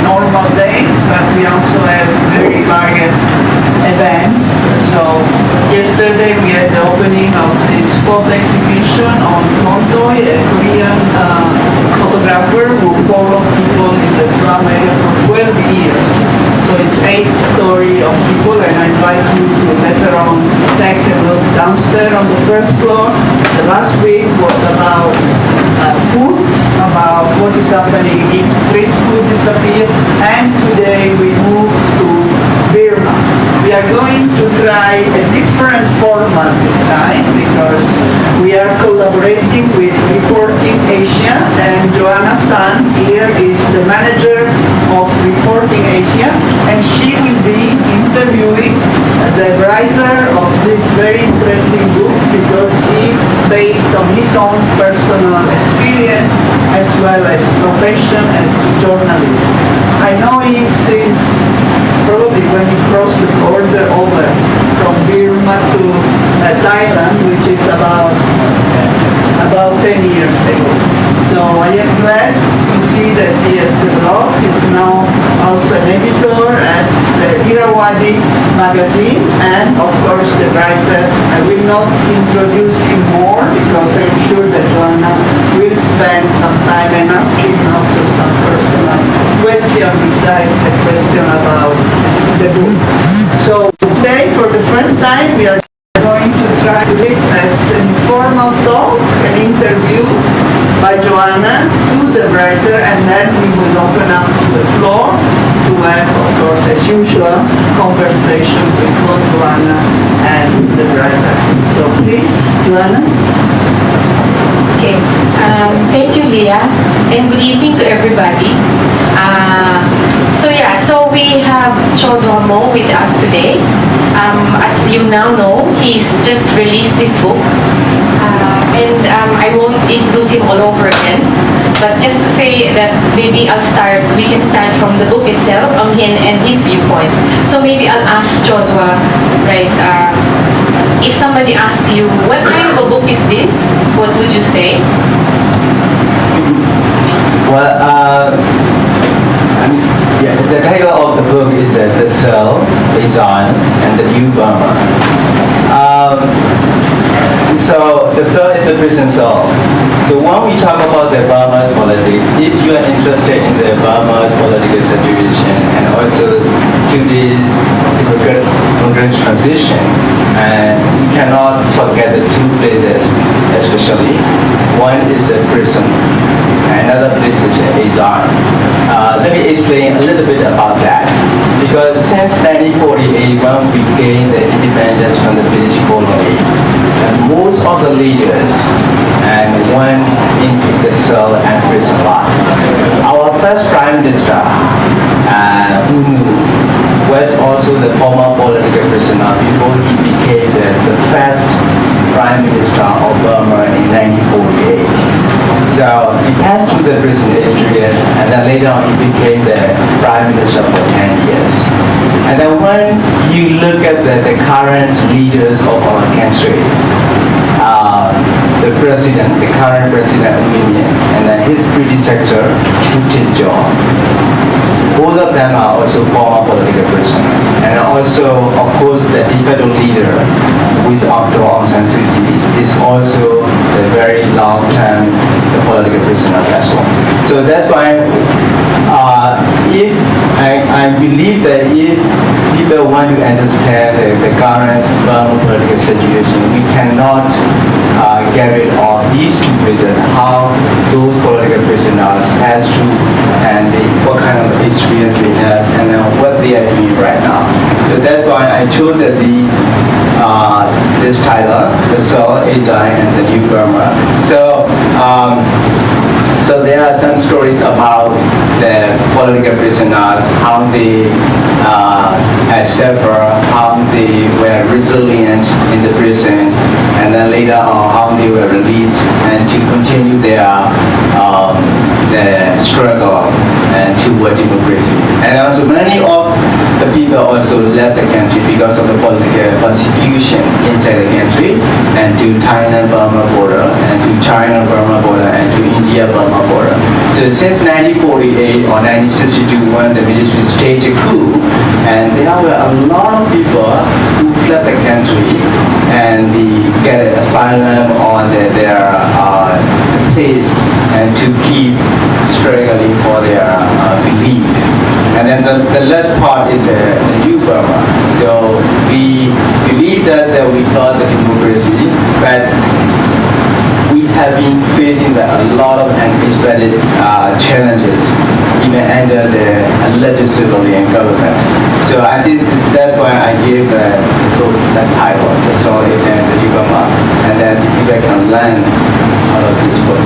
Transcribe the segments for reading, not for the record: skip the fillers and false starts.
normal days, but we also have very varied events. So yesterday we had the opening of this photo exhibition on Kondoy, a Korean photographer who followed people in the slum area for 12 years. So it's 8 stories of people, and I invite you to later on take a look downstairs on the first floor. The last week was about food, about what is happening if street food disappears, and today we move to Burma. We are going to try a different format this time because we are collaborating with Reporting ASEAN, and Johanna Son here is the manager of Reporting ASEAN, and she will be interviewing the writer of this very interesting book because it's based on his own personal experience as well as profession as journalist. I know him since probably when he crossed the border over from Burma to Thailand, which is about 10 years ago. So I am glad to see that he has developed. He's now also an editor at the Irrawaddy magazine and of course the writer. I will not introduce him more because I'm sure that Johanna will spend some time and ask him also some personal question besides the question about the book. So today, for the first time, we are going to try to do it as an informal talk, an interview by Johanna to the writer, and then we will open up to the floor to have, of course, as usual, conversation with both Johanna and the writer. So please, Johanna. Okay. Thank you, Leah, and good evening to everybody. So we have Kyaw Zwa Moe with us today. As you now know, he's just released this book, and I won't introduce him all over again. But just to say that maybe we can start from the book itself, and his viewpoint. So maybe I'll ask Kyaw Zwa, right? If somebody asked you, what kind of a book is this? What would you say? Well, the title of the book is The Exile, and the New Burma. So the cell is a prison cell. So when we talk about the Burma's politics, if you are interested in the Burma's political situation and also to this democratic transition, and we cannot forget the two places especially. One is a prison, and another place is exile. Let me explain a little bit about that. Because since 1948, when we gained the independence from the British colony, most of the leaders went into the cell and prison life. Our first Prime Minister, was also the former political prisoner before he became the first Prime Minister of Burma in 1948. So he passed through the prison experience, and then later on he became the Prime Minister for 10 years. And then when you look at the current leaders of our country, the current president of Union, and then his predecessor, Kyaw, both of them are also former political prisoners. And also, of course, the de facto leader, who is Dr. Aung San Suu Kyi, is also a very long-term political prisoner as well. So that's why if I believe that if people want to understand the current Burma political situation, we cannot get rid of these two places, how those political prisoners pass through and what kind of experience they have and what they are doing right now. So that's why I chose this title, The Soul, Exile, and the New Burma. So there are some stories about the political prisoners, how they had suffered, how they were resilient in the prison, and then later on how they were released and to continue their struggle and toward democracy. And also many of the people also left the country because of the political persecution inside the country and to Thailand-Burma border and to China-Burma border and to India-Burma border. So since 1948 or 1962, when the military staged a coup, and there were a lot of people who fled the country and they get asylum on their place and to keep struggling for their belief. And then the last part is the new Burma. So we believe that we got the democracy, but we have been facing a lot of unexpected challenges, even under the alleged civilian government. So I think that's why I gave the book that title, The Stories and the New Burma, and then people can learn out of this book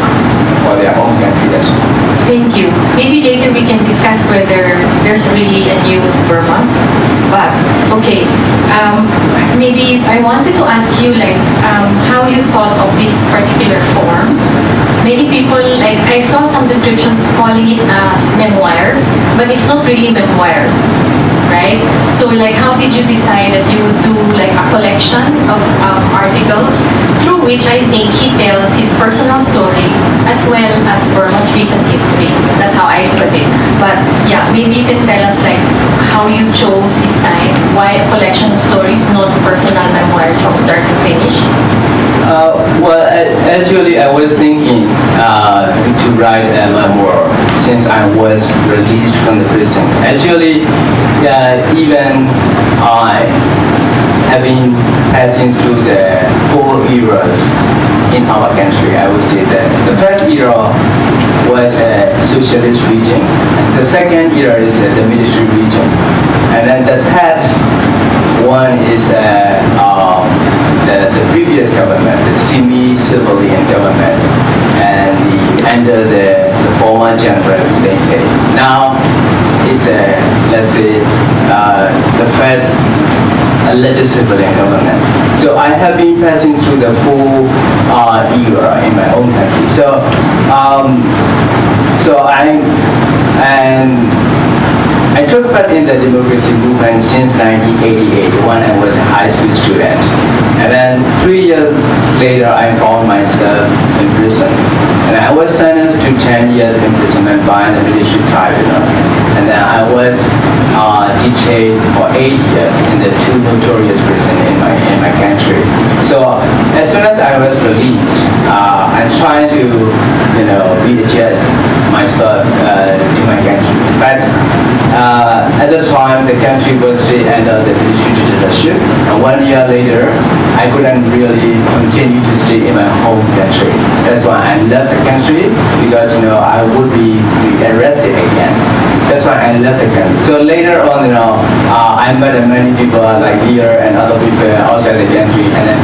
for their own country as well. Thank you. Maybe later we can discuss whether there's really a new Burma. But okay, maybe I wanted to ask you how you thought of this particular form. Many people, I saw some descriptions calling it as memoirs, but it's not really memoirs, right? So how did you decide that you would do a collection of articles through which I think he tells his personal story as well as Burma's recent history? That's how I look at it. But yeah, maybe you can tell us how you chose this time, why a collection of stories, not personal memoirs from start to finish? Well, actually, I was thinking to write a memoir since I was released from the prison. Actually, even I have been passing through the 4 eras in our country. I would say that the first era was a socialist region. The second era is the military region, and then the third one is the previous government, the semi-civilian government, and under the former general, they say. Now it's let's say the first alleged civilian government. So I have been passing through the 4 era in my own country. So I took part in the democracy movement since 1988 when I was a high school student. And then 3 years later, I found myself in prison. And I was sentenced to 10 years imprisonment by the military tribunal. And then I was detained for 8 years in the 2 notorious prisons in my country. So as soon as I was released, I'm trying to readjust myself to my country. But at the time, the country was still under the military dictatorship. And 1 year later, I couldn't really continue to stay in my home country. That's why I left the country, because I would be arrested again. That's why I left the country. So later on, I met many people like here and other people outside the country, and then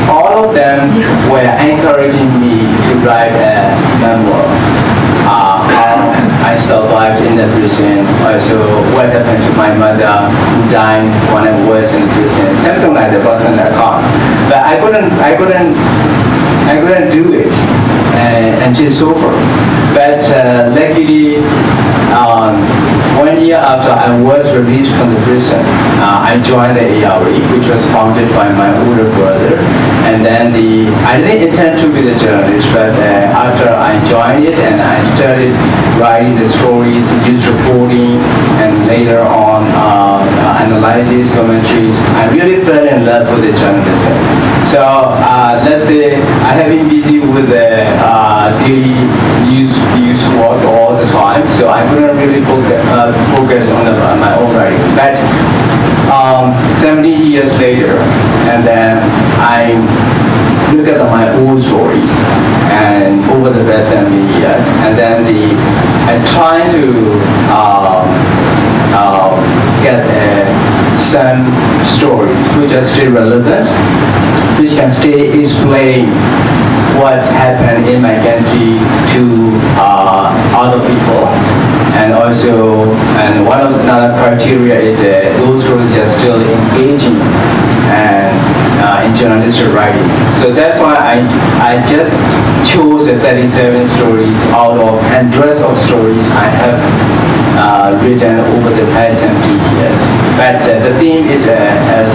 all of them were encouraging me to write a memoir. How I survived in the prison, also what happened to my mother who died when I was in prison, something like the personal account. But I couldn't do it until so far. But luckily, 1 year after I was released from the prison, I joined the ARE, which was founded by my older brother. And then I didn't intend to be the journalist, but after I joined it and I started writing the stories, news reporting, and later on analysis, commentaries, I really fell in love with the journalism. So let's say I have been busy with the daily news work all the time, so I couldn't really focus on my own writing. But 70 years later, and then I look at my old stories and over the past 70 years, and then I try to get some stories which are still relevant, which can still explain what happened in my country to other people. And also, one of another criteria is those stories are still engaging and in journalistic writing. So that's why I just chose the 37 stories out of hundreds of stories I have written over the past 70 years. But the theme is as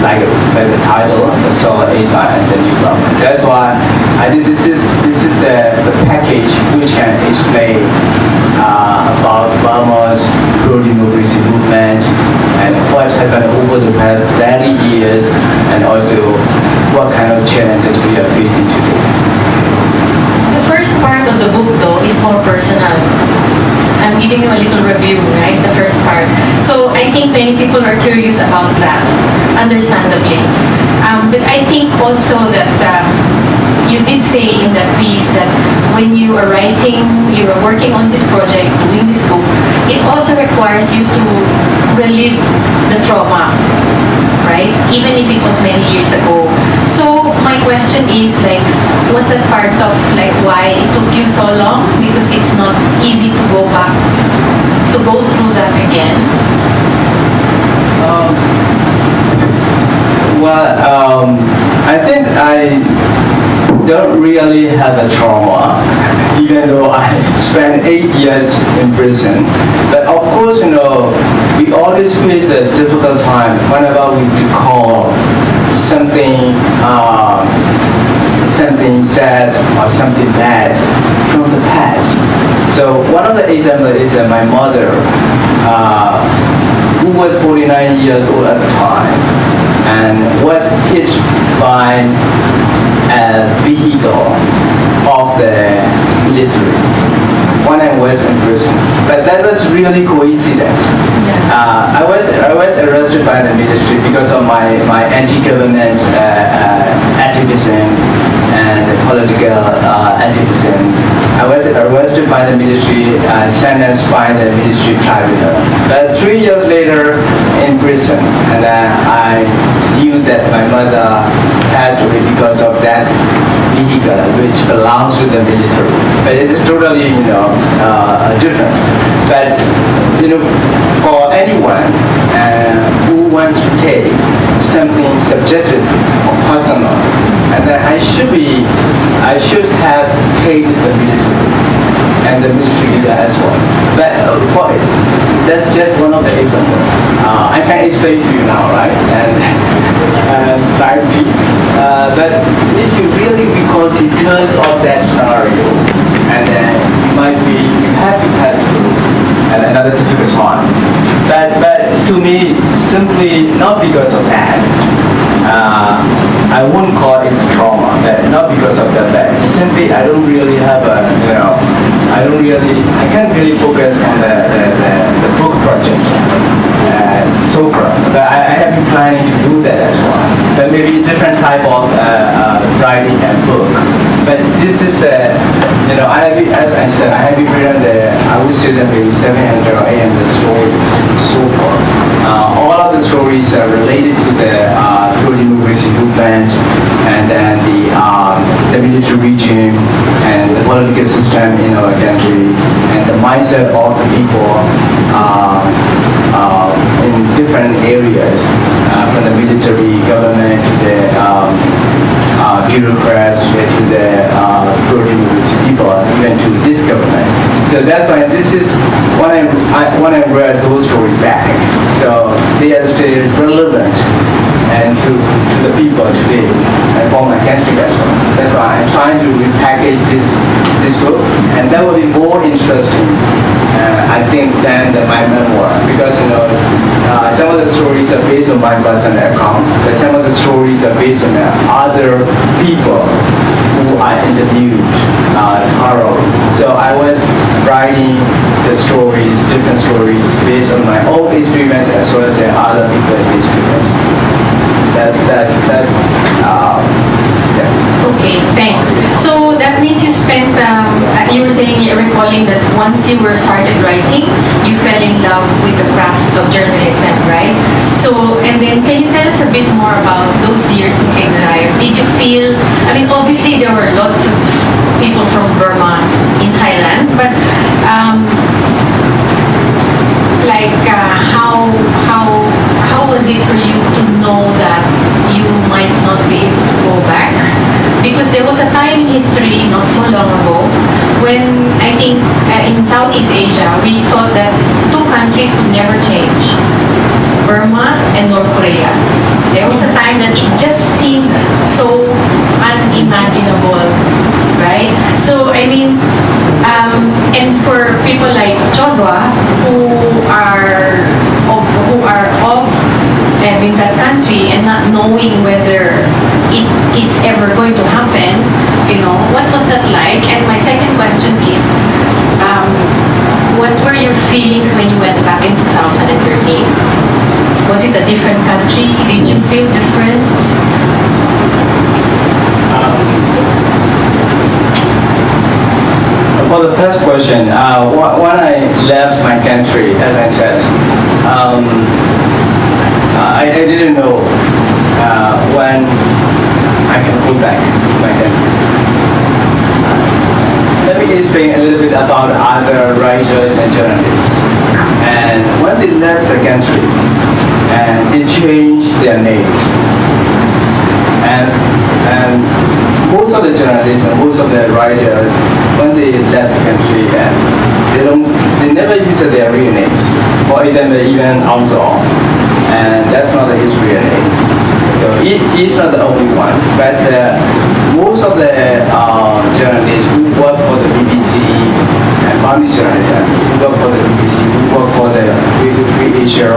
like the title, the SEA Junction and the New Burma. That's why I think this is the package which can explain about Burma's pro-democracy movement and what happened over the past 30 years and also what kind of challenges we are facing today. The first part of the book, though, is more personal. I'm giving you a little review, right? The first part. So I think many people are curious about that, understandably. But I think also that you did say in that piece that when you are writing, you are working on this project, doing this book, it also requires you to relive the trauma, right? Even if it was many years ago. So my question is like, was that part of like why it took you so long? Because it's not easy to go back, to go through that again. I think I don't really have a trauma, even though I spent 8 years in prison. But of course, we always face a difficult time whenever we recall something sad or something bad from the past. So one of the examples is my mother, who was 49 years old at the time and was hit by a vehicle of the military when I was in prison. But that was really coincidence. I was arrested by the military because of my anti-government activism and political activism. I was arrested by the military, sentenced by the military tribunal. But 3 years later in prison, and I knew that my mother passed away because of that vehicle which belongs to the military. But it is totally, different. But, for anyone who wants to take something subjective or personal, and then I should have hated the military and the military leader as well. But that's just one of the examples. I can explain to you now, right? But if you really recall details of that scenario, and then you might be happy pass through at another difficult time. But to me, simply not because of that. I wouldn't call it trauma, but not because of that. But simply, I don't really have I can't really focus on the book project so far. But I have been planning to do that as well. But maybe a different type of writing and book. But this is, as I said, I have been written I would say that maybe 700 or 800 stories so far. All of the stories are related to the pro-democracy movement and then the military regime and the political system in our country and the mindset of the people in different areas, from the military government to the bureaucrats to the pro-democracy people, even to this government. So that's why this is when I read those stories back. So they are still relevant and to the people today and for my country as well. That's why I'm trying to repackage this book, and that will be more interesting, I think, than my memoir, because some of the stories are based on my personal account, but some of the stories are based on other people who I interviewed thoroughly. So I was writing the stories, different stories, based on my own experience as well as other people's experience. Okay, thanks. So that means you spent, you were saying, you're recalling that once you were started writing, you fell in love with the craft of journalism, right? So, and then can you tell us a bit more about those years in exile? Did you feel, obviously there were lots of people from Burma in Thailand, but how was it for you to know that you might not be able to go back? Because there was a time in history not so long ago when I think in Southeast Asia we thought that two countries could never change, Burma and North Korea. There was a time that it just seemed so unimaginable, right? So, I mean, and for people like Kyaw Zwa, who are of in that country and not knowing whether it is ever going to happen, what was that like? And my second question is, what were your feelings when you went back in 2013? Was it a different country? Did you feel different? For the first question, when I left my country, as I said, I didn't know when I can go back to my country. Let me explain a little bit about other writers and journalists. And when they left the country, and they changed their names, and most of the journalists and most of the writers, when they left the country, and they never use their real names. For example, even Kyaw Zwa, and that's not his real name. So he's not the only one, but most of the journalists who work for the BBC and Burmese journalists who work for the BBC, who work for the Radio Free Asia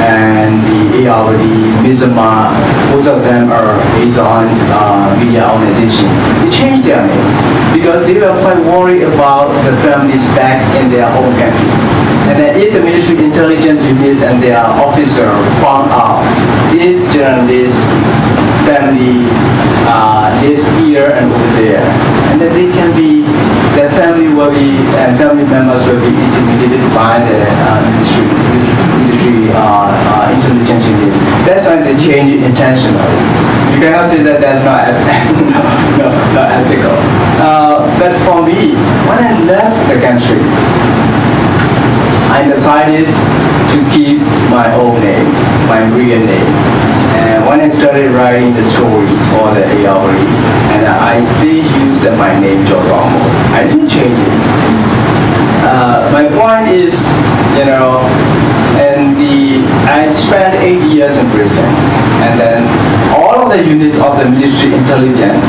and the ARD, Myanmar, most of them are based on media organization. They changed their name because they were quite worried about the families back in their home countries. And then if the military intelligence units and their officer found out this journalist family live here and over there, and then their family will be, and family members will be intimidated by the military intelligence units. That's why they change it intentionally. You cannot say that that's not not ethical. But for me, when I left the country, I decided to keep my own name, my real name. And when I started writing the stories for the ARD, and I still use my name, Kyaw Zwa Moe. I didn't change it. My point is, I spent 8 years in prison, and then all of the units of the military intelligence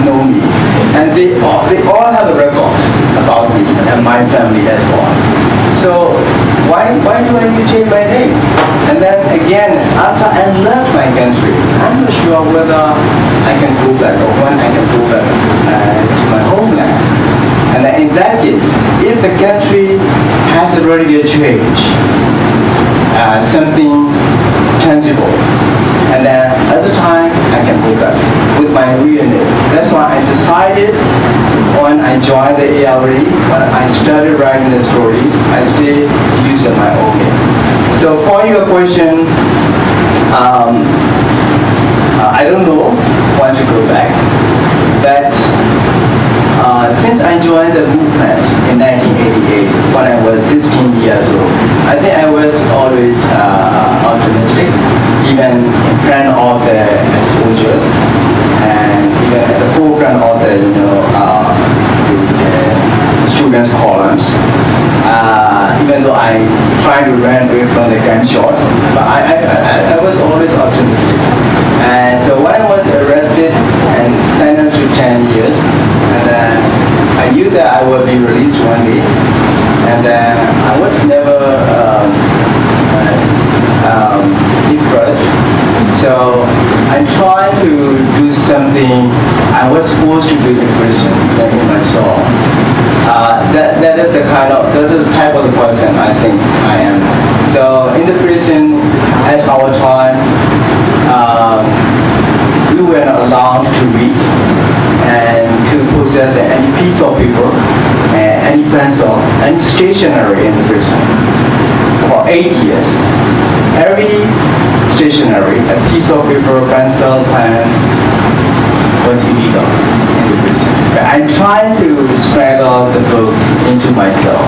know me, and they all have a record about me and my family as well. So why do I need to change my name? And then again, after I left my country, I'm not sure whether I can go back or when I can go back to my homeland. And then in that case, if the country has already a change, something tangible, and then at the time I can go back with my real name. That's why I decided when I joined the ARD, when I started writing the stories, I still use my own name. So for your question, I don't know when to go back, but since I joined the movement in 1988, when I was 16 years old, I think I was always optimistic, even in front of the soldiers, and even at the forefront of the students' columns. Even though I tried to run away from the gunshots, but I was always optimistic. And so when I was arrested and sentenced to 10 years, and then I knew that I would be released one day, and then I was never depressed. So I tried to do something I was supposed to do in prison, in my soul. That's the type of the person I think I am. So in the prison, at our time, we were not allowed to read and to possess any piece of paper, any pencil, any stationery in the prison for 8 years. Every stationery, a piece of paper, pencil, pen, was illegal in the prison. But I tried to smuggle the books into myself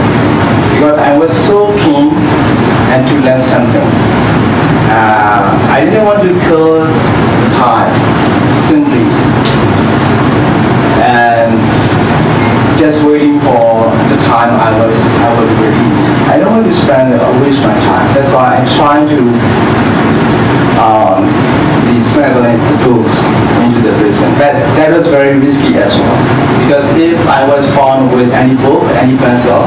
because I was so keen and to learn something. I didn't want to kill time simply and just waiting for the time I was released. I don't want to spend or waste my time. That's why I try to be smuggling the books into the prison. But that was very risky as well. Because if I was found with any book, any pencil,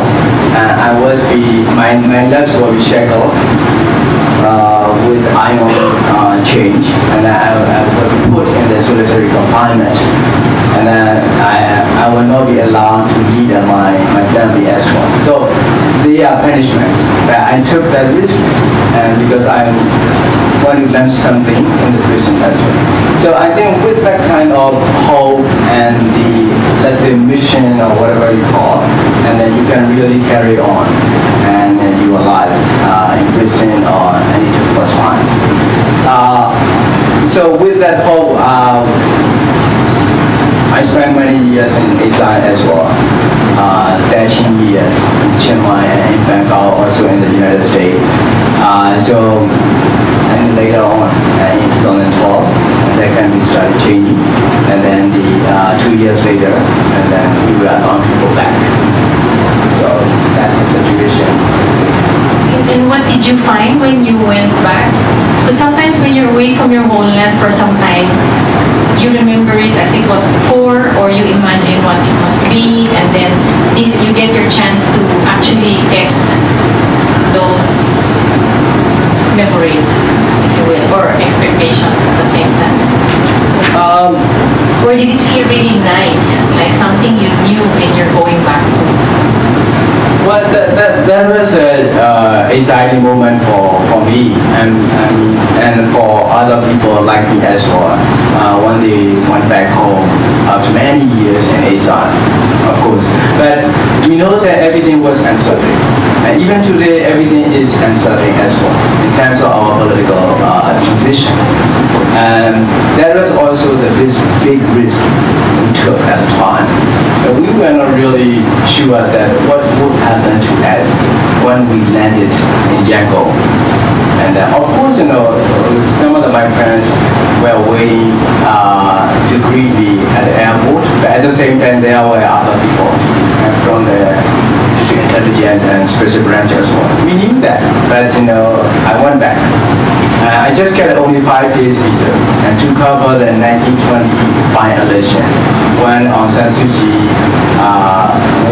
my legs will be shackled with iron chains, and I will be put in the solitary confinement. And then I will not be allowed to meet my family as well. So they are punishments. But I took that risk, and because I want to learn something in the prison as well. So I think with that kind of hope and the, let's say, mission or whatever you call, and then you can really carry on and your life in prison or any difficult time. So with that hope, I spent many years in exile as well, 13 years in Chiang Mai and in Bangkok, also in the United States. And later on in 2012, that country started changing, and then 2 years later, and then we were allowed to go back. So that's the situation. And what did you find when you went back? So sometimes when you're away from your homeland for some time, you remember it as it was before, or you imagine what it must be, and then you get your chance to actually test those memories, if you will, or expectations at the same time. Or did it feel really nice, like something you knew and you're going back to? Well, that was a exciting moment for me and for other people like me as well. When they went back home after many years in exile, of course. But we know that everything was uncertain. And even today, everything is uncertain as well in terms of our political transition. And that was also the big risk we took at the time. But we were not really sure that what would happen to us when we landed in Yangon. And of course, some of my friends were waiting to greet me at the airport, but at the same time, there were other people from the district intelligence and special branch as well. We knew that, but I went back. I just got only 5 days visa and to cover the 1920 by-election when Aung San Suu Kyi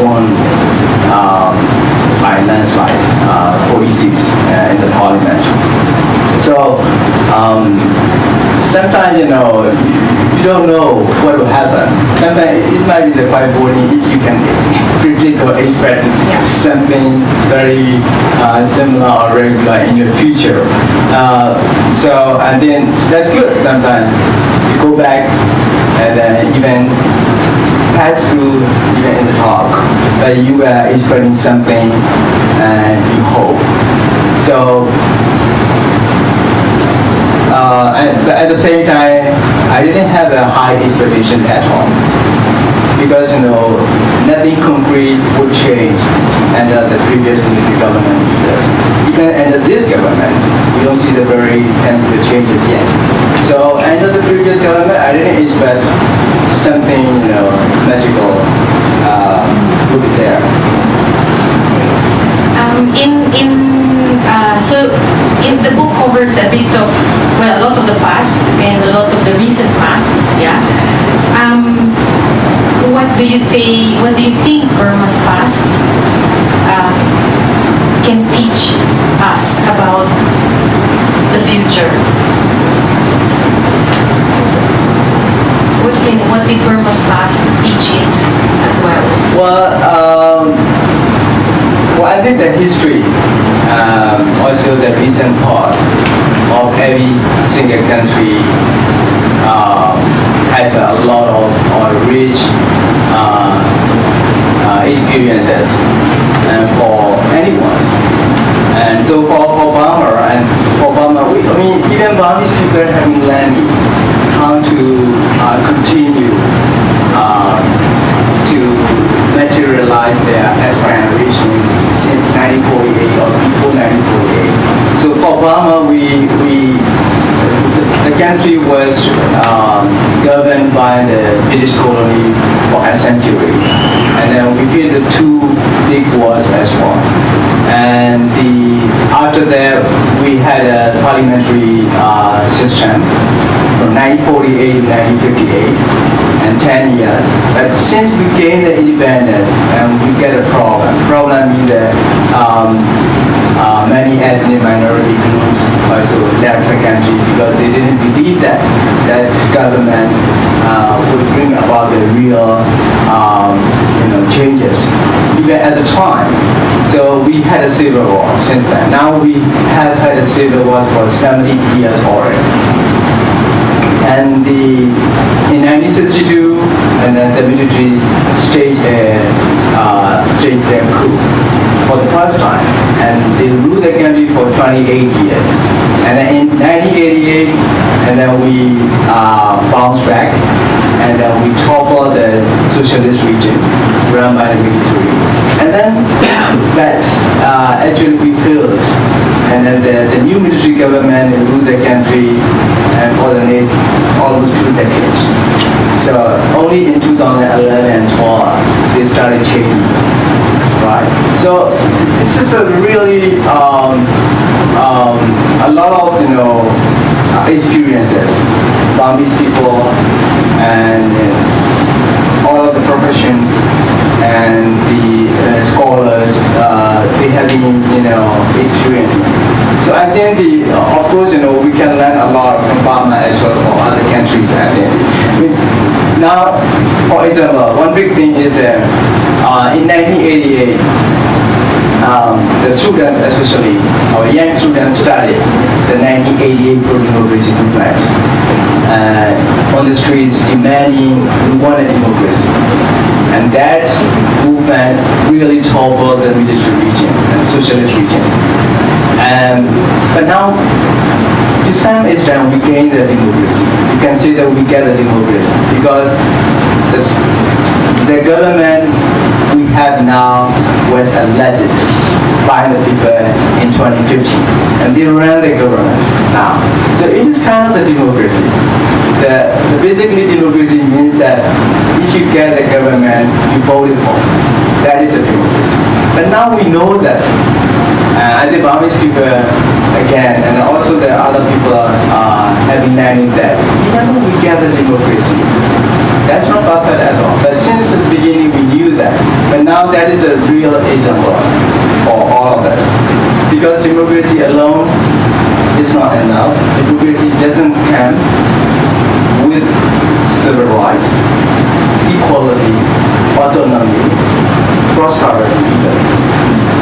won by landslide 46 in the parliament. So sometimes you don't know what will happen. Sometimes it might be the quite boring if you can predict or expect something very similar or regular in your future. And then that's good sometimes. You go back and then even pass through even in the talk, but you are expecting something and you hope. So at the same time, I didn't have a high expectation at all because nothing concrete would change under the previous military government either. Even under this government, we don't see the very tangible changes yet. So under the previous government, I didn't expect something magical would be there. So in the book covers a bit of, a lot of the past and a lot of the recent past, yeah. What do you think Burma's past can teach us about the future? What did Burma's past teach it as well? Well, I think the history, also the recent past of every single country has a lot of rich experiences for anyone. And so for Burma, even Burmese people have been learning how to continue to materialize their aspirations since 1948 or before 1948. So for Burma, the country was governed by the British colony for a century, and then we faced 2 big wars as well. And after that, we had a parliamentary system from 1948 to 1958, and 10 years. But since we gained the independence, we get a problem. Problem means that many ethnic minority groups also left the country because they didn't believe that government would bring about the real changes, even at the time. So we had a civil war since then. Now we have had a civil war for 70 years already. And in 1962, and then the military staged a coup for the first time, and they ruled the country for 28 years. And then in 1988, and then we bounced back, and then we toppled the socialist regime run by the military. And then that actually we failed. And then the new military government ruled the country and for the next almost 2 decades. So only in 2011 and 12 they started changing, right? So this is a really a lot of experiences from these people and all of the professions and the scholars they have been experiencing. So I think of course we can learn a lot from Burma as well from other countries. I think. Now, for example, one big thing is in 1988, the students, especially our young students, started the 1988 pro-democracy movement on the streets demanding we wanted democracy. And that movement really toppled the military regime and socialist regime. But now, to some extent, we gained the democracy. You can say that we get the democracy because the government we have now was elected by the people in 2015, and they run the government now. So it is kind of the democracy. Basically, democracy means that if you get the government you voted for, that is a democracy. But now we know that, I think Burmese people, again, and also the other people have been learning that even when we get the democracy, that's not perfect at all. But since the beginning we knew that. But now that is a real example for all of us. Because democracy alone is not enough. Democracy doesn't come with civil rights, equality, autonomy, prosperity either.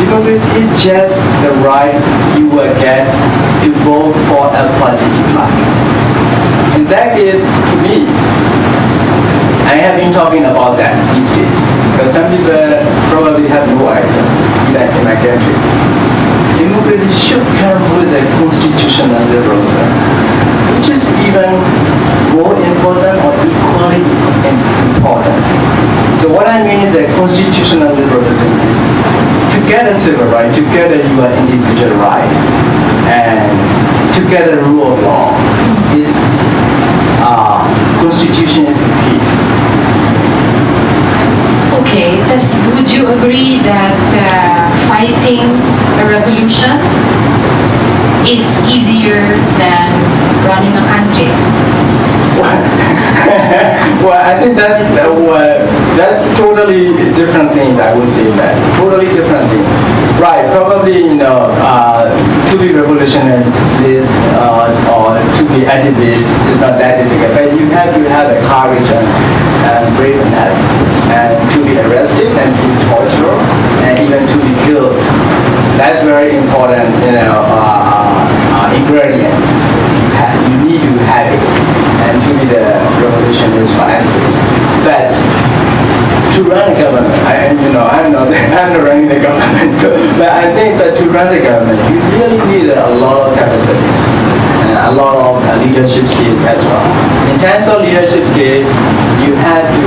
Democracy is just the right you will get to vote for a party you like. And that is, to me, I have been talking about that these days, because some people probably have no idea that in my country. Democracy should come with a constitutional liberalism, which is even more important or equally important. So what I mean is that constitutional liberalism is to get a civil right, to get a your individual right, and to get a rule of law is constitution is the key. Okay, would you agree that fighting a revolution is easier than running a country? Well, I think that's totally different things. I would say that totally different things. Right? Probably to be revolutionary is or to be activist is not that difficult. But you have to have the courage and brave enough, and to be arrested and to be tortured and even to be killed. That's very important. Ingredient. You need to have it, and to be the revolutionary activist. But to run a government, I'm not running the government. But I think that to run the government, you really need a lot of capacities and a lot of leadership skills as well. In terms of leadership skills, you have to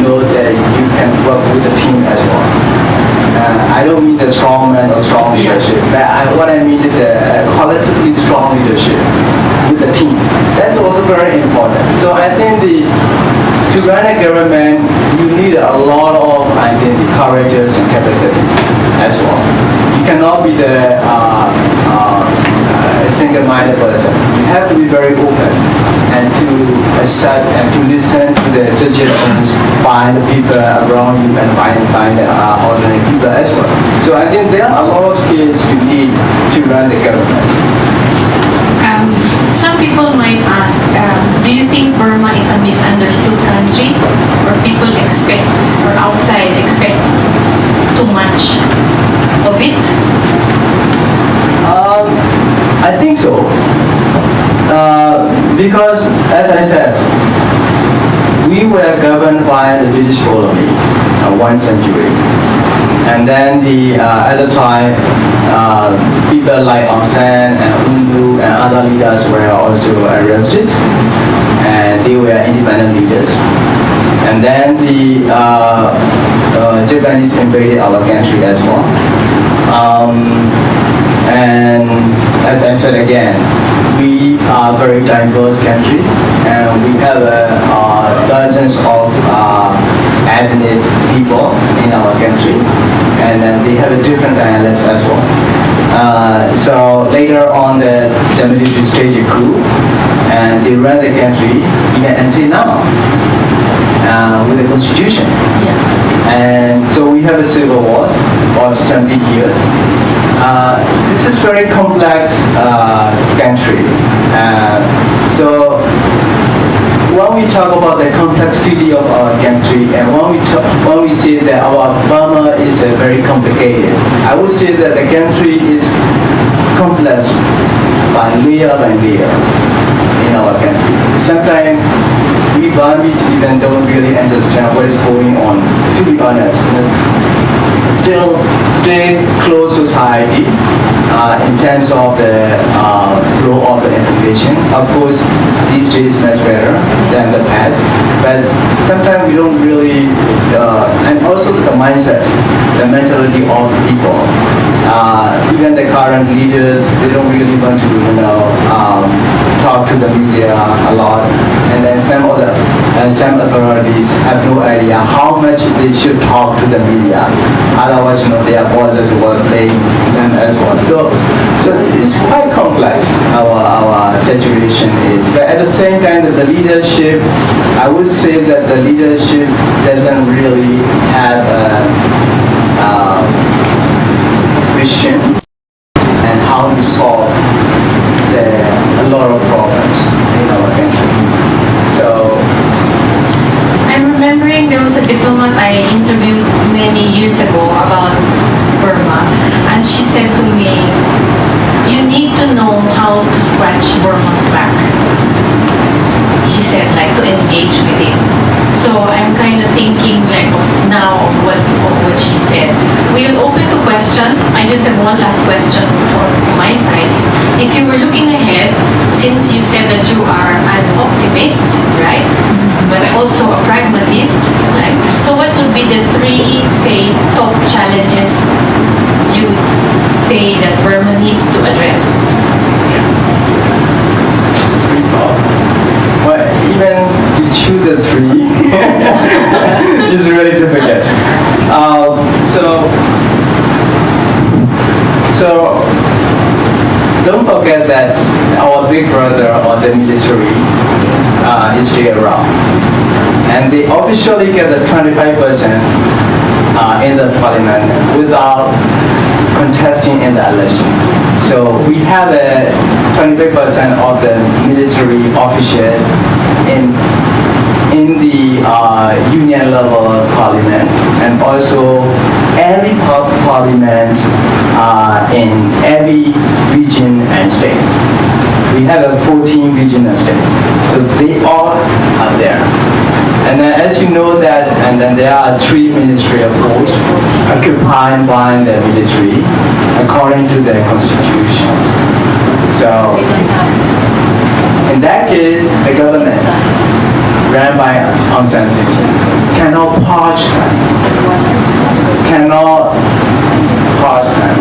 know that you can work with the team as well. I don't mean the strong man or strong leadership, but what I mean is a collectively strong leadership with the team. That's also very important. So I think to run a government, you need a lot of, courage and capacity as well. You cannot be a single-minded person. You have to be very open and to accept and to listen to the suggestions by the people around you and by the ordinary people as well. So I think there are a lot of skills you need to run the government. Some people might ask, do you think Burma is a misunderstood country, or people expect, or outside expect too much of it? I think so. Because, as I said, we were governed by the British colony 1 century. And then at the time, people like Aung San and Undu and other leaders were also arrested, and they were independent leaders. And then the Japanese invaded our country as well. And as I said again, we are a very diverse country, and we have dozens of ethnic people in our country, and then they have a different dialects as well. So later on, the military staged a coup, and they ran the country even until now with the constitution. Yeah. And so we have a civil war of 70 years. This is very complex country. So when we talk about the complexity of our country, and when we say that our Burma is very complicated, I would say that the country is complex by layer in our country. Sometimes we Burmese even don't really understand what is going on, to be honest. Still stay close society in terms of the flow of the information. Of course, these days much better than the past, but sometimes we don't really, and also the mindset, the mentality of people. Even the current leaders, they don't really want to, talk to the media a lot, and then some authorities have no idea how much they should talk to the media. Otherwise, their bosses will blame them as well. So it's quite complex. Our situation is, but at the same time, the leadership, I would say that the leadership doesn't really have a vision and how to solve a lot of problems in our country. So I'm remembering there was a diplomat I interviewed many years ago about Burma, and she said to me, you need to know how to scratch Burma's back. She said, like, to engage with it. So I'm kind of thinking like of now of what she said. We'll open to questions. I just have one last question for my side is, if you were looking ahead, since you said that you are an optimist, right? But also a pragmatist, right? So what would be the three, say, top challenges you would say that Burma needs to address? Well, even to choose the three is really difficult. So don't forget that our big brother or the military is still around, and they officially get the 25% in the parliament without contesting in the election. So we have a 25% of the military officials in the union level parliament, and also every parliament in every region and state. We have a 14 regional states, so they all are there. And then as you know that, and then there are 3 ministry of force occupied by the military according to the constitution. So in that case, the government ran by Aung San Suu Kyi cannot purge them,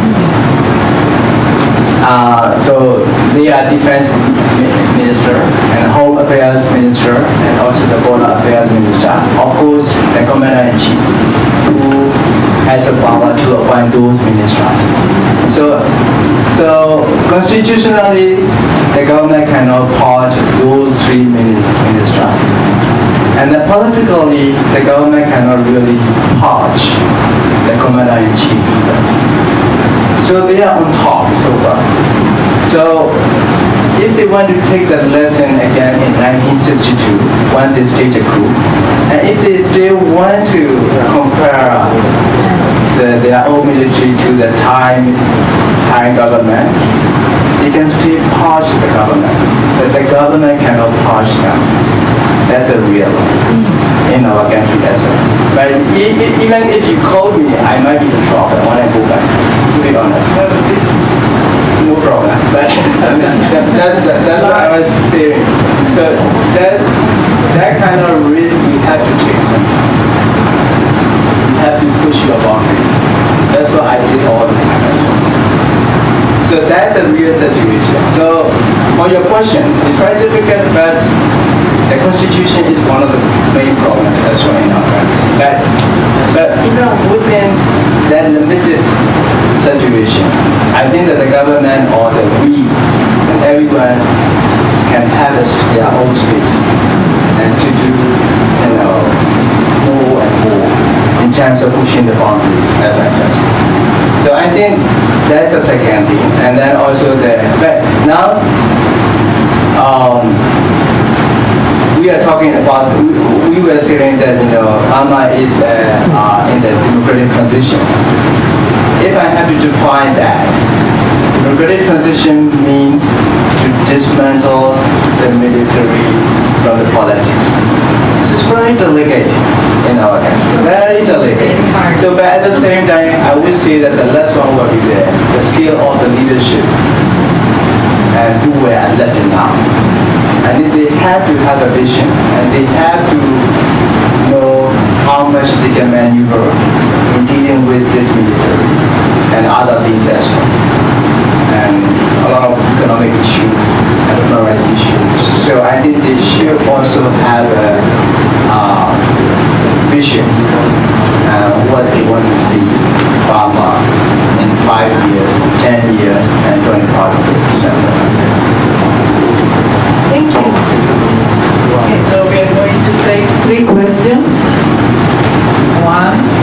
so they are defense minister and home affairs minister and also the border affairs minister. Of course, the commander-in-chief, who has the power to appoint those ministers. So constitutionally, the government cannot purge those three ministers. And then politically, the government cannot really purge the commander-in-chief either. So they are on top so far. So if they want to take that lesson again in 1962, when they staged a coup, and if they still want to compare their own military to the Thai government, they can still purge the government, but the government cannot purge them. That's a real in our country as well. But even if you call me, I might be in trouble when I go back, to be honest. But this is no problem. But that's what I was saying. So that kind of risk we have to take some. You have to push your boundaries. That's what I did all the time. So that's a real situation. So for your question, it's very difficult, but the constitution is one of the main problems that's showing up. Right? But even within that limited situation, I think that the government or the we and everyone can have their own space and to do, more and more in terms of pushing the boundaries, as I said. So I think that's the second thing, and then also but now. We are talking about, we were saying that, Burma is in the democratic transition. If I have to define that, democratic transition means to dismantle the military from the politics. This is very delicate in our country, very delicate. So, but at the same time, I would say that the last one will be the skill of the leadership and who we are elected now. And they have to have a vision, and they have to know how much they can maneuver in dealing with this military and other things as well. And a lot of economic issues and human rights issues. So I think they should also have a vision what they want to see Burma in 5 years, 10 years, and 25%. Thank you. Okay, so we are going to take 3 questions. 1,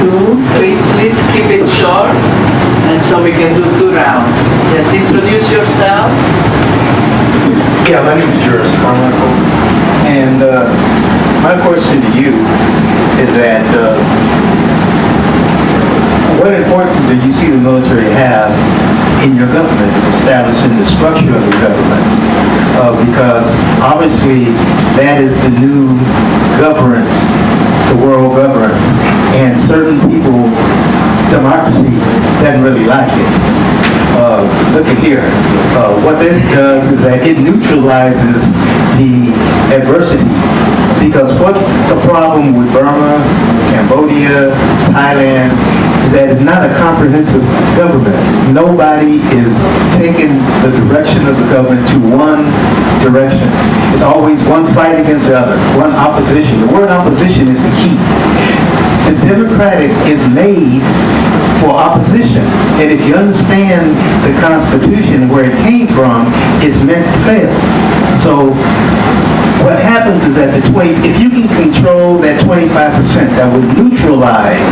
2, 3. Please keep it short, and so we can do 2 rounds. Yes, introduce yourself. Yeah, my name is Juris Carmichael, and my question to you is that what importance do you see the military have in your government, establishing the structure of the government? Because obviously that is the new governance, the world governance, and certain people, democracy doesn't really like it. Look at here. What this does is that it neutralizes the adversity. Because what's the problem with Burma, Cambodia, Thailand, is that it's not a comprehensive government. Nobody is taking the direction of the government to one direction. It's always one fight against the other, one opposition. The word opposition is the key. The democratic is made for opposition. And if you understand the Constitution, where it came from, it's meant to fail. So what happens is that if you can control that 25%, that would neutralize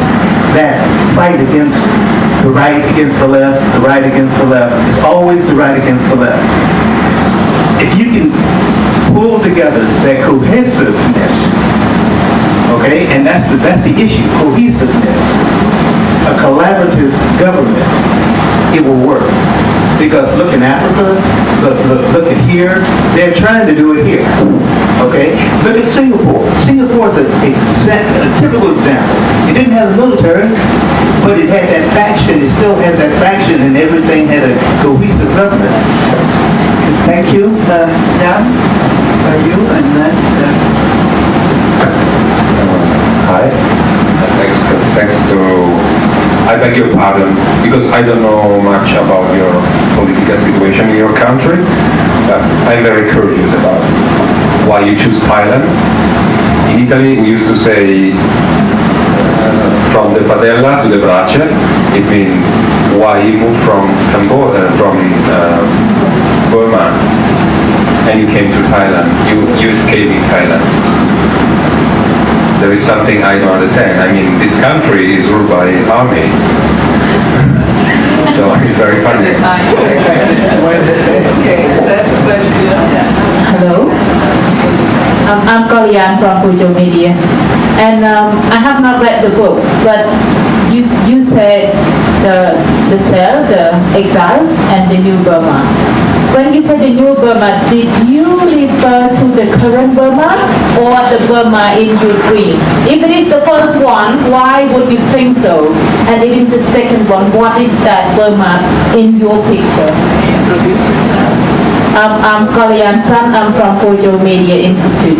that fight against the right against the left, the right against the left. It's always the right against the left. If you can pull together that cohesiveness, okay, and that's the issue, cohesiveness, a collaborative government, it will work. Because look in Africa, look at here, they're trying to do it here, okay? Look at Singapore. Singapore is a typical example. It didn't have the military, but it had that faction, it still has that faction, and everything had a cohesive government. Thank you. Jan, are you? And then... Hi. Thanks to... I beg your pardon, because I don't know much about your political situation in your country. I'm very curious about why you choose Thailand. In Italy, we used to say from from the patella to the brace. It means why he moved from Burma and you came to Thailand. You escaping Thailand. There is something I don't understand. I mean, this country is ruled by army. So it's very funny. Okay, that's question. Yeah. Hello. I'm Kalian from Pujo Media, and I have not read the book, but you said the cell, the exiles, and the new Burma. When you said the new Burma, did you refer to the current Burma or the Burma in your dream? If it is the first one, why would you think so? And if it's the second one, what is that Burma in your picture? Introduce yourself. I'm Kyaw Son. I'm from Pujo Media Institute.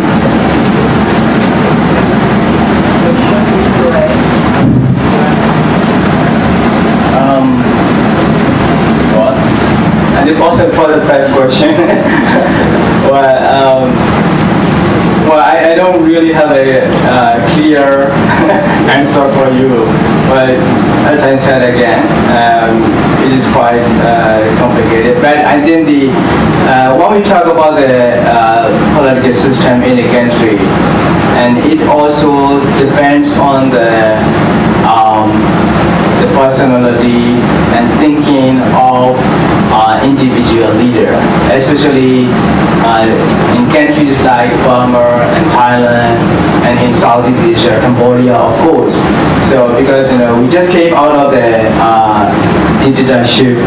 What? And the also for the first question. I don't really have a clear answer for you, but as I said again, it is quite complicated. But I think when we talk about the political system in a country, and it also depends on the personality and thinking of individual leader, especially in countries like Burma and Thailand and in Southeast Asia, Cambodia, of course. So because we just came out of the dictatorship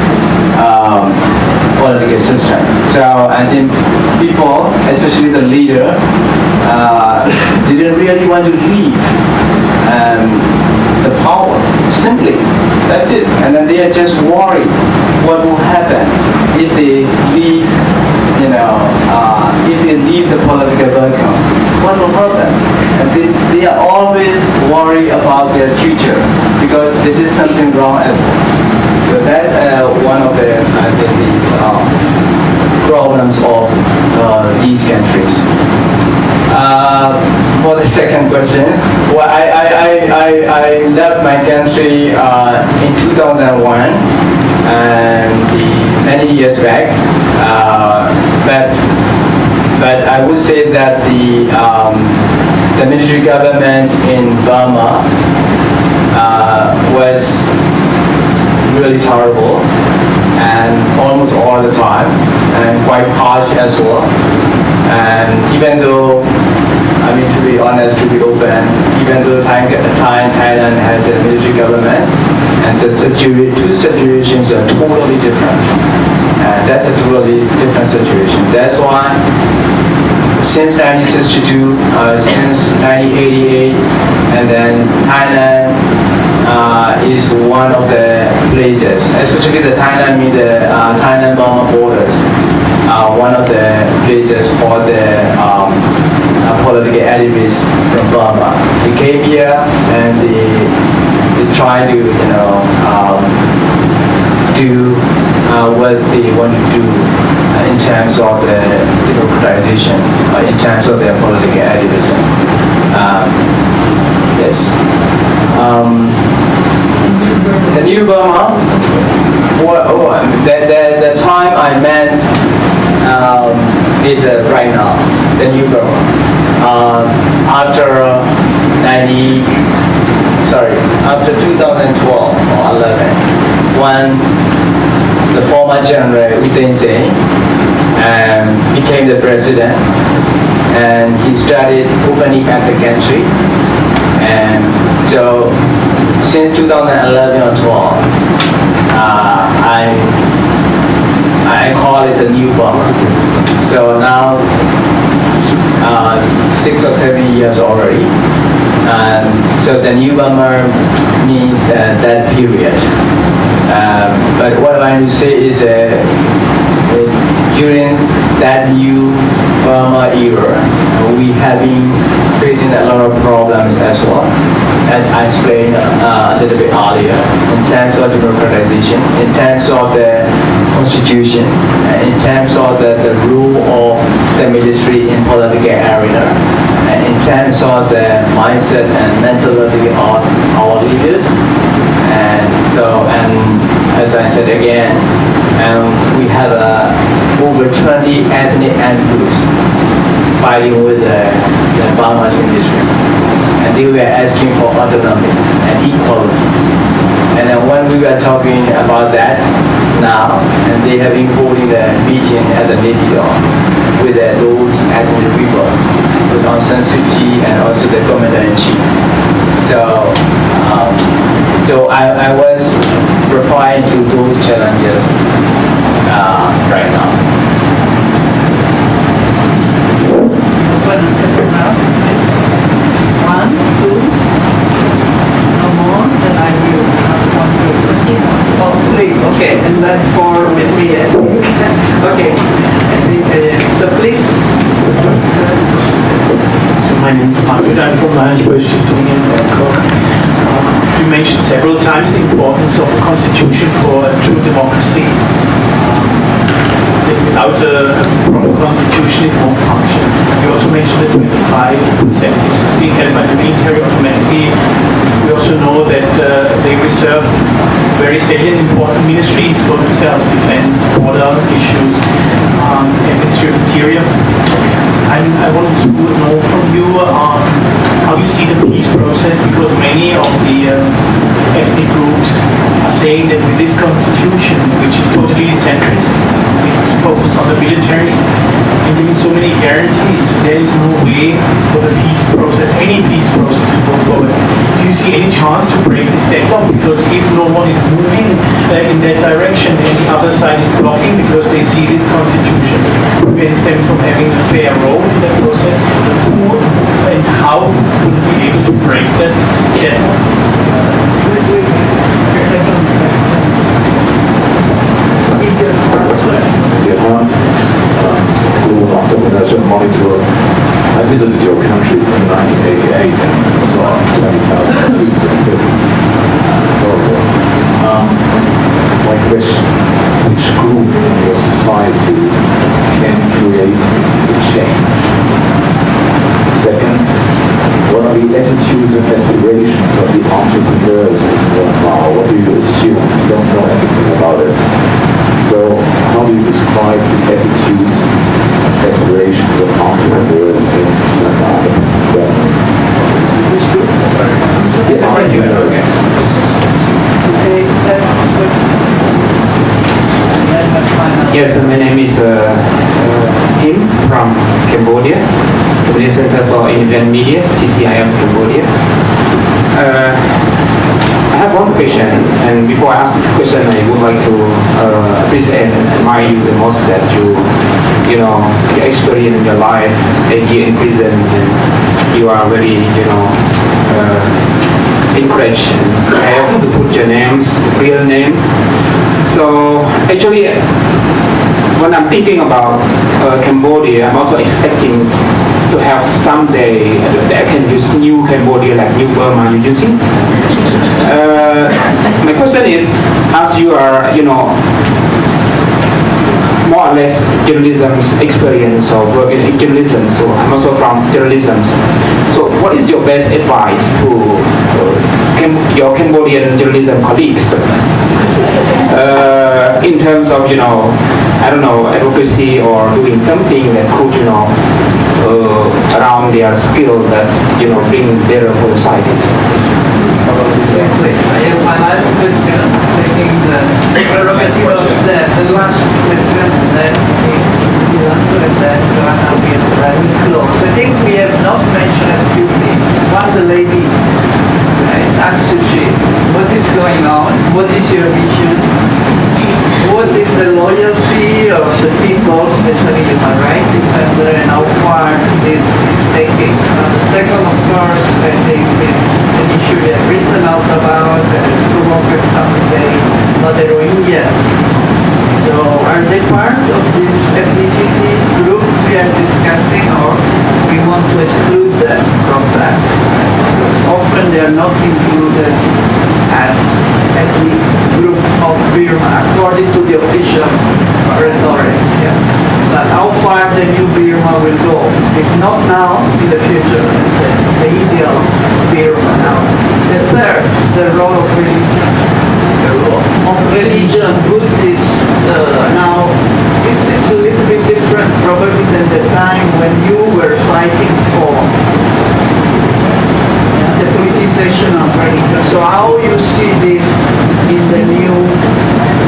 political system. So I think people, especially the leader, didn't really want to leave the power. Simply, that's it. And then they are just worried what will happen if they leave, if they leave the political background. What will happen? And they are always worried about their future because they did something wrong as well. So that's one of the problems of these countries. For the second question, well, I left my country in 2001 and many years back, but I would say that the military government in Burma was really terrible and almost all the time and quite harsh as well. And even though, to be honest, to be open, even though Thailand has a military government, and the two situations are totally different. And that's a totally different situation. That's why since 1962, since 1988, and then Thailand is one of the places, especially the Thailand-Burma borders, one of the places for the political activists from Burma. They came here and they try to do what they want to do in terms of the democratization, in terms of their political activism. Yes. The new Burma, the time I meant is right now, the new Burma. After 2012 or 11, when the former General U Thein Sein became the president, and he started opening up the country. And so since 2011 or 12, I call it the new Burma. So now 6 or 7 years already. So the new Burma means that period. But what I want to say is during that new Burma era, we have been facing a lot of problems as well, as I explained a little bit earlier, in terms of democratization, in terms of the constitution, in terms of the rule of the military in political arena, in terms of the mindset and mentality of our leaders, as I said again, we have over 20 ethnic groups fighting with the Burma's ministry. And they were asking for autonomy and equality. And then when we were talking about that now, and they have been holding the meeting at the Meteor with those ethnic people, with Aung San Suu Kyi and also the commander-in-chief. So I was referring to those challenges right now. Open the second round. Yes. 1, 2. No more. Then I will ask one person. Oh, 3. Okay, and then 4 with me. Okay. I think so please. So my name is Manfred. I'm from Management Stiftung in Bangkok. You mentioned several times the importance of a constitution for true democracy. Without a proper constitution, it won't function. You also mentioned the 25% which is being held by the military automatically. We also know that they reserved very salient important ministries for themselves: defense, border issues, and Ministry of Interior. I wanted to know from you how you see the peace process, because many of the ethnic groups are saying that with this constitution, which is totally centrist, it's focused on the military, and giving so many guarantees, there is no way for the peace process, any peace process, to go forward. Do you see any chance to break this deadlock? Because if no one is moving in that direction, then the other side is blocking, because they see this constitution prevents them from having a fair role in that process. Who and how would we be able to break that deadlock? Entrepreneurship Monitor. I visited your country in 1988 and saw 20,000 students in prison. Horrible. My question, which group in your society can create the change? Second, what are the attitudes and aspirations of the entrepreneurs in Burma? What do you assume? You don't know anything about it. So how do you describe the attitudes and aspirations of entrepreneurs in Burma? Yes, my name is Him from Cambodia, Cambodia Center for Independent Media, CCIM Cambodia. I have one question, and before I ask this question, I would like to appreciate and admire you the most that you know, your experience in your life, 8 years in prison, and you are very, encouraged and have to put your names, real names. So actually, when I'm thinking about Cambodia, I'm also expecting to have someday that I can use new Cambodia like new Burma you're using. My question is, as you are, more or less journalism's experience or work in journalism, so I'm also from journalism. So what is your best advice to your Cambodian journalism colleagues in terms of, I don't know, advocacy or doing something that could, around their skill that's, bring better for societies? I have my last question, taking the prerogative of the last question, that is the answer, and then Johanna will close. I think we have not mentioned a few things. One, the lady, right, Aung Suu Kyi. What is going on? What is your vision? What is the loyalty of the people, especially human rights defender, and how far this is taking? The second, of course, I think is an issue we have written also about, that is provoked someday, not the Rohingya. So are they part of this ethnicity group we are discussing, or we want to exclude them from that? Because often they are not included as ethnic group of Burma, according to the official rhetoric. Yeah. But how far the new Burma will go, if not now, in the future, the ideal Burma now. The third, the role of religion. The role. of religion, Buddhist. Now, this is a little bit different probably than the time when you were fighting for the politicization of religion. So how you see this in the new,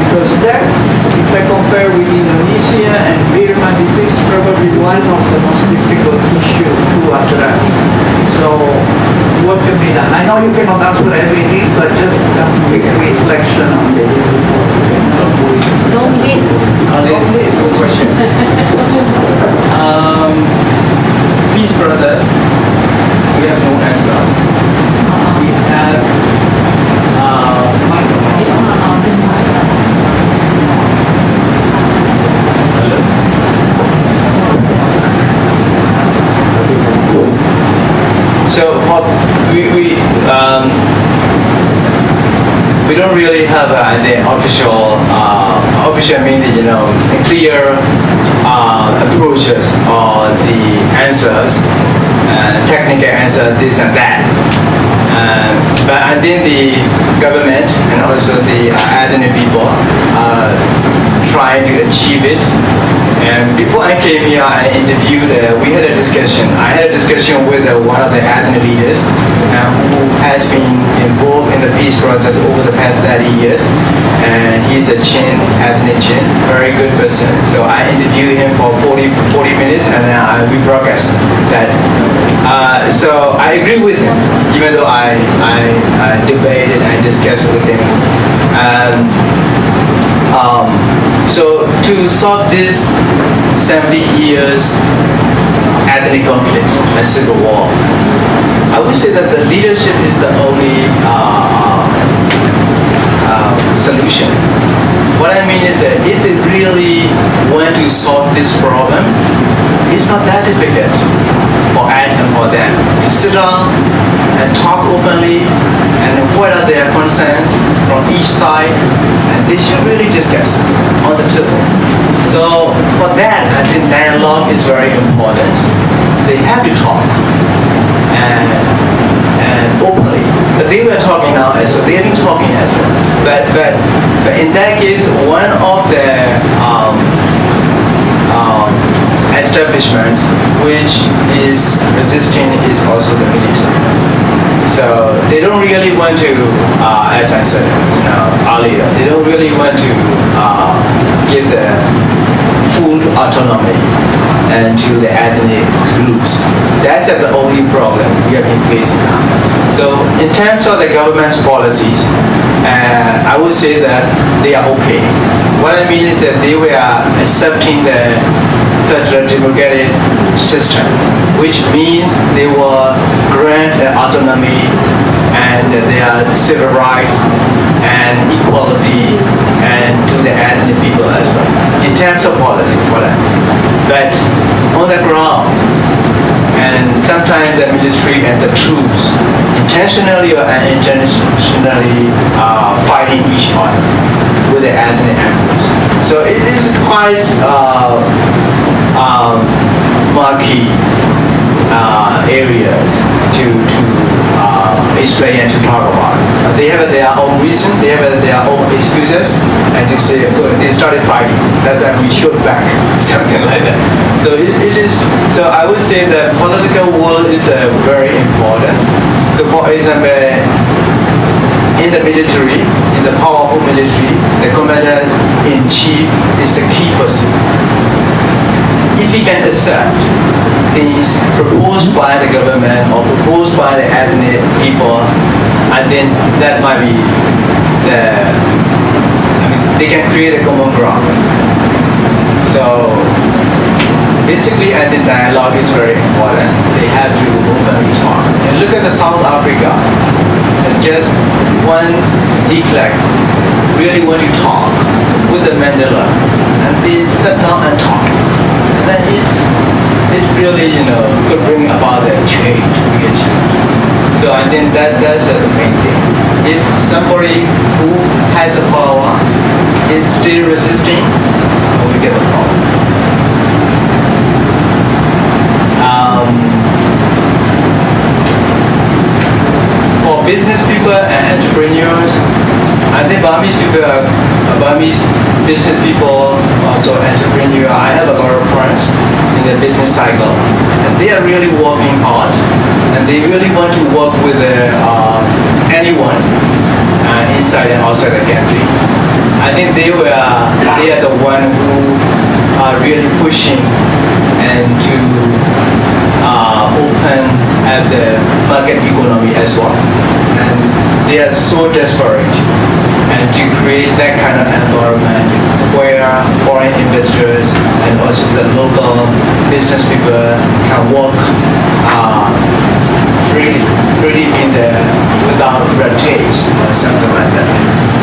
because that, if I compare with Indonesia and Burma, this is probably one of the most difficult issues to address. So what can be done? I know you cannot answer everything, but just a quick reflection on this. Long list. Long list. Questions. Peace process. We have no answer. We have So we don't really have the official meaning, clear approaches or the answers, technical answer, this and that. But I think the government and also the ethnic people are trying to achieve it. And before I came here, I interviewed, we had a discussion. I had a discussion with one of the ethnic leaders who has been involved in the peace process over the past 30 years. And he's a Chin, ethnic Chin, very good person. So I interviewed him for 40 minutes and then we broadcast that. So I agree with him, even though I debated and discussed with him. So to solve this 70 years ethnic conflict and civil war, I would say that the leadership is the only solution. What I mean is that if they really want to solve this problem, it's not that difficult for us and for them to sit down and talk openly and what are their concerns from each side, and they should really discuss on the table. So for that, I think dialogue is very important. They have to talk and openly. But they were talking now, so they have been talking as well. But in that case, one of the establishments which is resisting is also the military. So they don't really want to, as I said earlier, they don't really want to give the full autonomy and to the ethnic groups. That's the only problem we have been facing now. So in terms of the government's policies, I would say that they are okay. What I mean is that they were accepting the federal democratic system, which means they will grant autonomy and their civil rights and equality and to the ethnic people as well, in terms of policy for that. But on the ground, and sometimes the military and the troops intentionally or unintentionally fighting each other with the ethnic groups. So it is quite murky areas to explain and to talk about. They have their own reason, they have their own excuses, and to say, good, they started fighting, that's why we shoot back, something like that. So it is. So I would say the political world is very important. So for example, in the military, in the powerful military, the commander-in-chief is the key person. If he can accept things proposed by the government or proposed by the ethnic people, I think that might be they can create a common ground. So basically, I think dialogue is very important. They have to openly talk. And look at the South Africa. Just one de Klerk really want to talk with the Mandela, and they sit down and talk. And then it really, could bring about a change, real change. So I think that's the main thing. If somebody who has a power is still resisting, we get a problem. For business people and entrepreneurs, I think Burmese people, Burmese business people, also entrepreneur. I have a lot of friends in the business cycle, and they are really working hard, and they really want to work with anyone inside and outside the country. I think they are the one who are really pushing and to open at the market economy as well, and they are so desperate and to create that kind of environment where foreign investors and also the local business people can work freely in the without red tapes or something like that.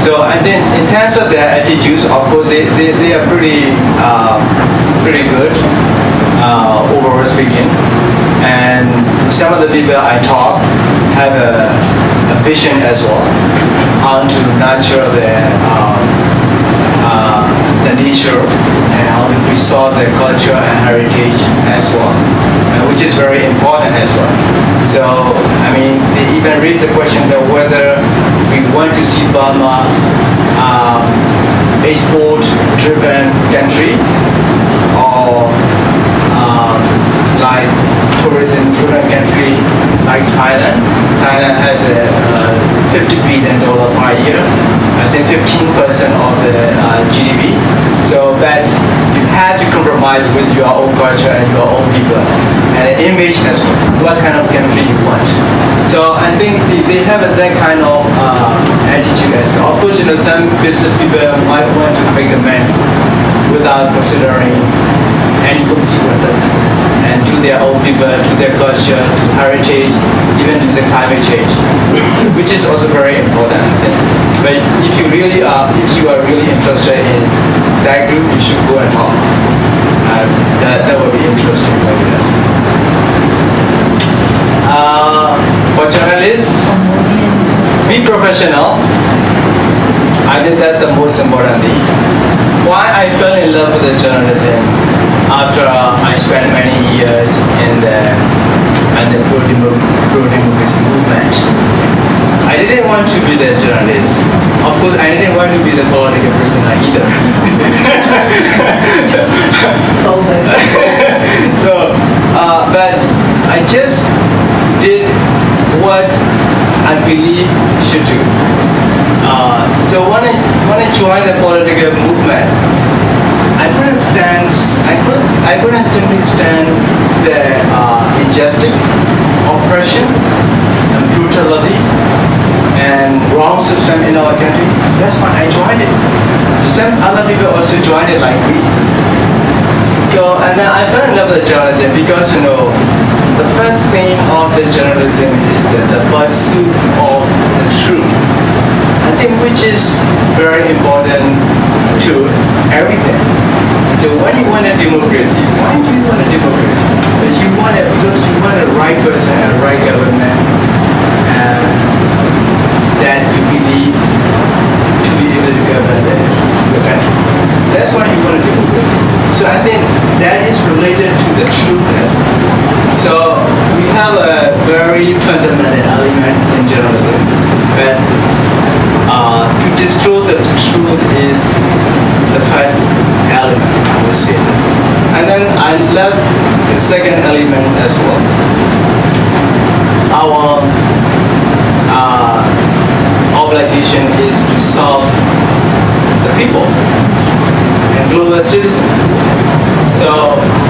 So I think in terms of their attitudes, of course they are pretty good overall speaking, and some of the people I talk have a vision as well how to nurture the nature and how to preserve their culture and heritage as well, which is very important as well. So, I mean, they even raise the question that whether we want to see Burma export-driven country or like tourism-driven country like Thailand. Thailand has a $50 billion per year, I think 15% of the GDP. So that you have to compromise with your own culture and your own people and image as well. What kind of country you want? So I think they have that kind of attitude as well. Of course, some business people might want to make a man without considering any consequences, and to their own people, to their culture, to heritage, even to the climate change, which is also very important. But if you are really interested in that group, you should go and talk. That would be interesting for you guys. For journalists, be professional. I think that's the most important thing. Why I fell in love with the journalism after I spent many years in the pro-democracy movement. I didn't want to be the journalist. Of course, I didn't want to be the political prisoner either. But I just did what I believe should do. So when I joined the political movement, I couldn't simply stand the injustice, oppression, and brutality, and wrong system in our country. That's why I joined it. Some other people also joined it like me. So, and then I fell in love with journalism because, the first thing of the journalism is the pursuit of the truth. I think which is very important to everything. So when you want a democracy, why do you want a democracy? Because you want a right person and a right government that you believe to be able to govern the country. That's why you want a democracy. So I think that is related to the truth as well. So we have a very fundamental element in journalism, but to disclose the truth is the first element, I would say. And then I love the second element as well. Our obligation is to serve the people and global citizens. So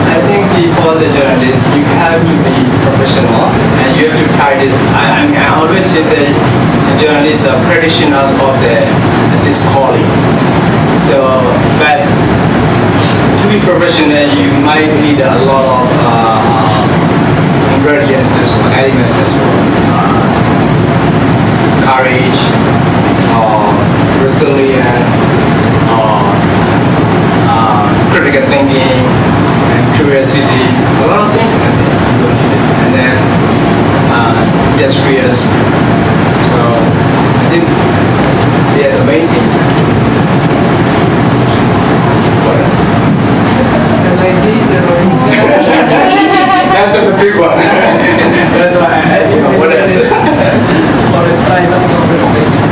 I think for the journalist, you have to be professional and you have to practice. I always say that journalists are practitioners of this calling. So, but to be professional, you might need a lot of ingredients as well, elements as well. Courage, resilience, critical thinking, and curiosity. A lot of things in there. And then industrious. So I think they are the main things. What else? That's the big one. That's why I asked you. What else? For a private conversation.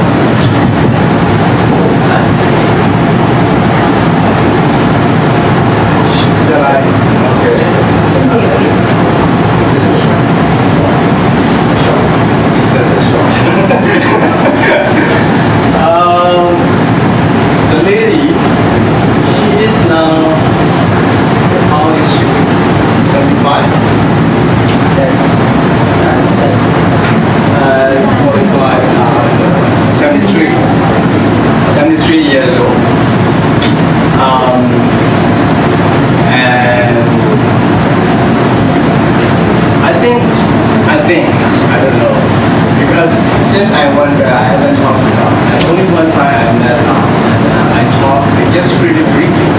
just really briefly.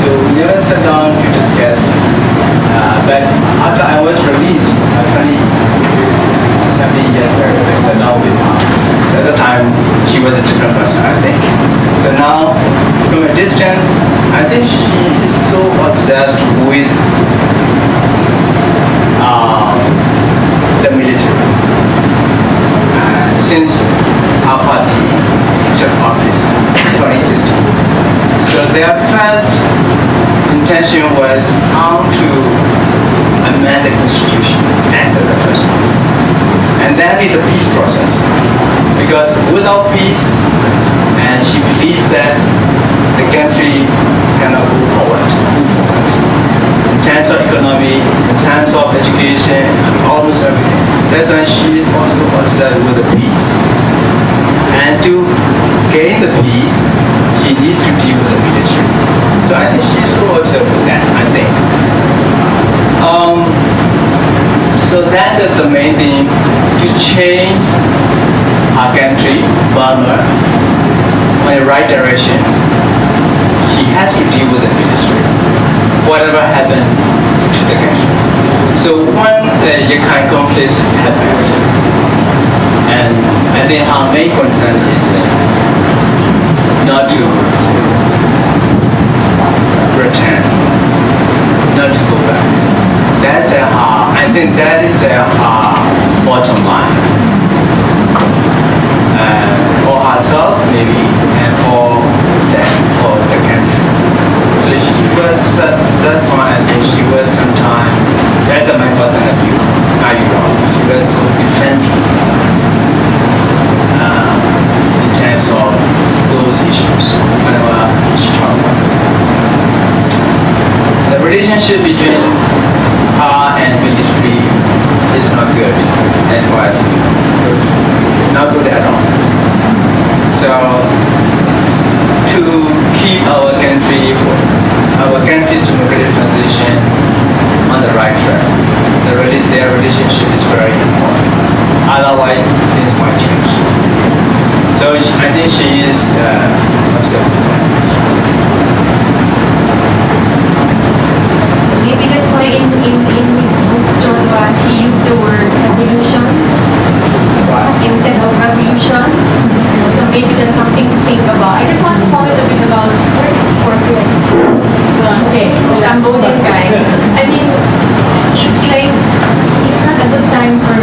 So we never sat down to discuss. But after I was released, 70 years ago, I sat down with her. So at the time, she was a different person, I think. So now, from a distance, I think she is so obsessed with the military. Since our party took office in 2016. So their first intention was how to amend the constitution. Answer the first one. And then it's a peace process. Because without peace, and she believes that the country cannot move forward. In terms of economy, in terms of education, and almost everything. That's why she is also obsessed with the peace. And to gain the peace, she needs to deal with the military. So I think she's so upset with that, I think. So that's the main thing, to change our country, Burma, in the right direction. She has to deal with the military, whatever happened to the country. So when the Yekhan conflict happened, and I think our main concern is not to return, not to go back. That's I think that is bottom line. For herself, maybe, and for the country. So she was, that's why I think she was sometimes, that's my personal view, how you know, she was so defending in terms of those issues, whenever she talked about it. The relationship between her and military is not good, as far as not good at all. So to keep our country's democratic transition on the right track, their relationship is very important. Otherwise, things might change. So I think she is upset with that. Maybe that's why in his book, Kyaw Zwa, he used the word evolution instead of revolution. So maybe that's something to think about. I just want to comment a bit about where's Portland? Okay, the Cambodian guy. I mean, it's like, it's not a good time for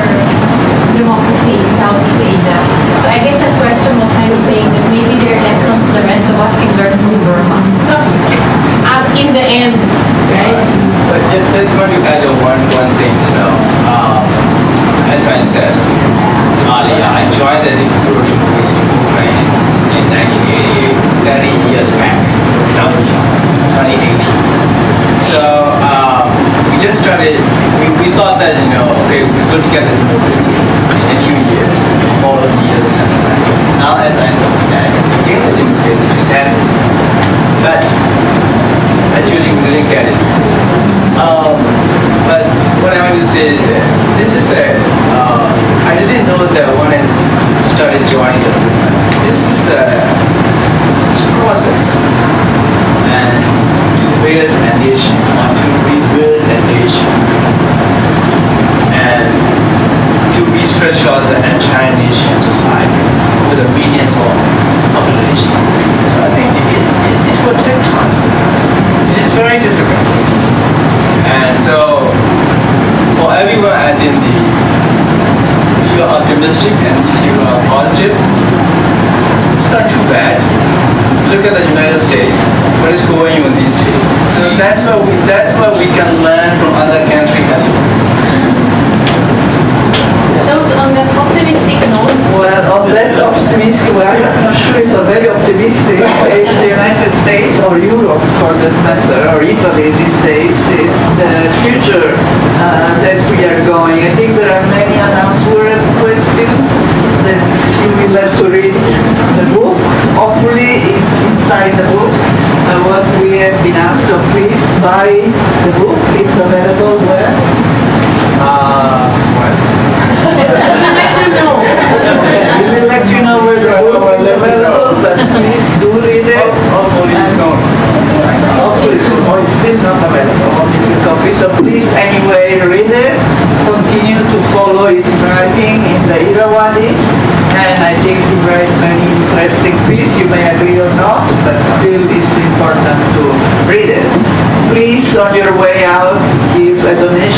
democracy in Southeast Asia. So I guess that question was kind of saying that maybe there are lessons the rest of us can learn from Burma. In the end, right? But just want to add one thing, as I said earlier, I joined the democracy movement in 1988, 30 years back, now 2018. So we just started, we thought that, okay, we could get the democracy in a few years, follow years or something like that. Now, as I said, we get the democracy to 70. But actually we didn't get it. But what I want to say is that this is I didn't know that when I started joining the movement. This is a process. And to build a nation, or to rebuild a nation, and to restructure the entire nation and society with a millions of population. So I think it will take time. It is very difficult. And so, for everyone, I think if you are optimistic and if you are positive, it's not too bad. Look at the United States, what is going on these days. So that's what we can learn from other countries as well. So on that optimistic note, Well, on that optimistic, well, I'm not sure it's a very optimistic. If the United States or Europe, for that matter, or Italy these days, is the future that we are going. I think there are many unanswered questions that you will have to read the book. Hopefully, it's inside the book. What we have been asked to please buy the book. It's available where? we'll let you know. We will let you know where the book is available, but please do read it. Hopefully soon. working in the Irrawaddy, and I think he writes many interesting pieces. You may agree or not, but still it's important to read it. Please, on your way out, give a donation